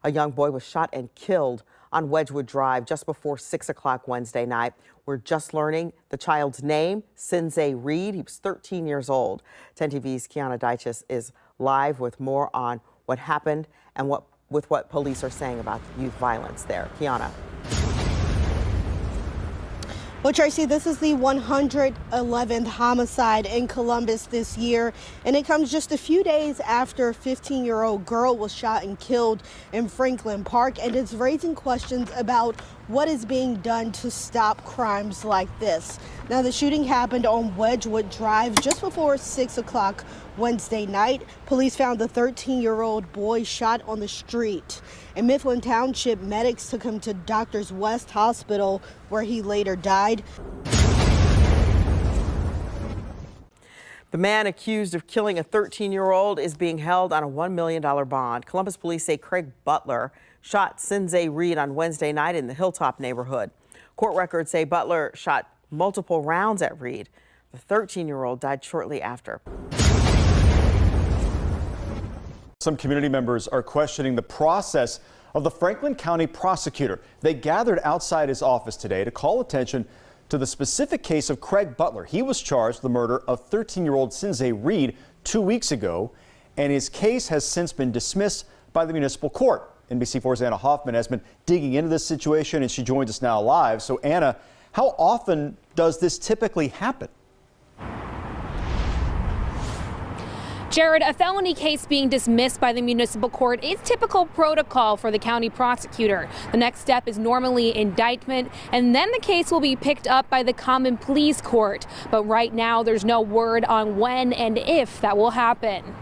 A young boy was shot and killed on Wedgewood Drive just before 6 o'clock Wednesday night. We're just learning the child's name, Sinzae Reed. He was 13 years old. 10 TV's Kiana Dyches is live with more on what happened and what police are saying about youth violence there. Kiana. Well, Tracy, this is the 111th homicide in Columbus this year, and it comes just a few days after a 15-year-old girl was shot and killed in Franklin Park, and it's raising questions about what is being done to stop crimes like this. Now, the shooting happened on Wedgewood Drive just before 6 o'clock Wednesday night. Police found the 13-year-old boy shot on the street. In Mifflin Township, medics took him to Doctors West Hospital, where he later died. The man accused of killing a 13-year-old is being held on a $1 million bond. Columbus police say Krieg Butler shot Sinzae Reed on Wednesday night in the Hilltop neighborhood. Court records say Butler shot multiple rounds at Reed. The 13-year-old died shortly after. Some community members are questioning the process of the Franklin County prosecutor. They gathered outside his office today to call attention to the specific case of Krieg Butler. He was charged with the murder of 13-year-old Sinzae Reed 2 weeks ago, and his case has since been dismissed by the municipal court. NBC4's Anna Hoffman has been digging into this situation, and she joins us now live. So, Anna, how often does this typically happen? Jared, a felony case being dismissed by the municipal court is typical protocol for the county prosecutor. The next step is normally indictment, and then the case will be picked up by the common pleas court. But right now, there's no word on when and if that will happen.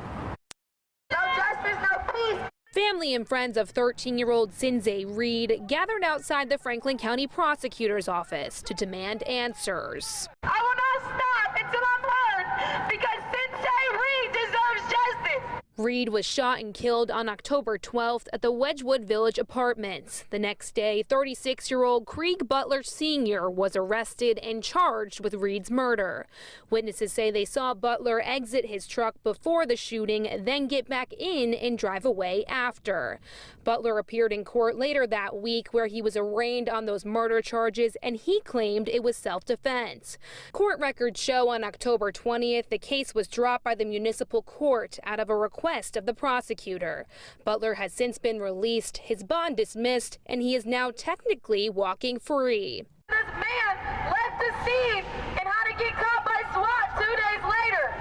No justice, no peace. Family and friends of 13-year-old Sinzae Reed gathered outside the Franklin County prosecutor's office to demand answers. I will not stop until I'm heard, because Sinzae Reed deserves justice. Reed was shot and killed on October 12th at the Wedgewood Village Apartments. The next day, 36-year-old Krieg Butler Sr. was arrested and charged with Reed's murder. Witnesses say they saw Butler exit his truck before the shooting, then get back in and drive away after. Butler appeared in court later that week where he was arraigned on those murder charges, and he claimed it was self-defense. Court records show on October 20th the case was dropped by the municipal court out of a request of the prosecutor. Butler has since been released, his bond dismissed, and he is now technically walking free. This man left the scene and how to get caught by SWAT 2 days later,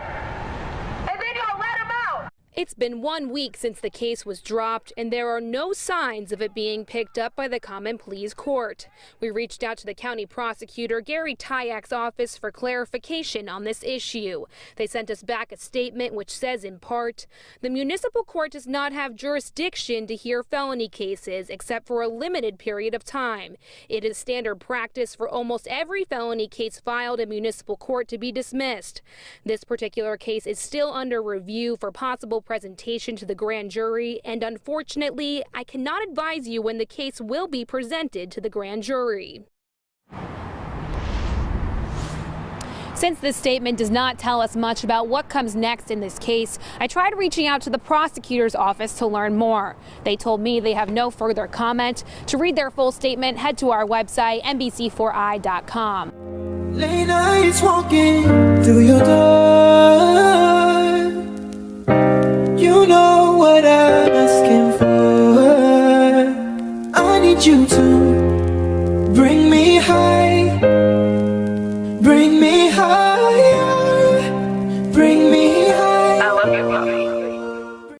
and then y'all let him out. It's been 1 week since the case was dropped, and there are no signs of it being picked up by the common pleas court. We reached out to the county prosecutor, Gary Tyak's office, for clarification on this issue. They sent us back a statement which says, in part, the municipal court does not have jurisdiction to hear felony cases except for a limited period of time. It is standard practice for almost every felony case filed in municipal court to be dismissed. This particular case is still under review for possible presentation to the grand jury, and unfortunately, I cannot advise you when the case will be presented to the grand jury. Since this statement does not tell us much about what comes next in this case, I tried reaching out to the prosecutor's office to learn more. They told me they have no further comment. To read their full statement, head to our website, NBC4i.com. Late nights walking through your door. You know what I'm asking for. I need you to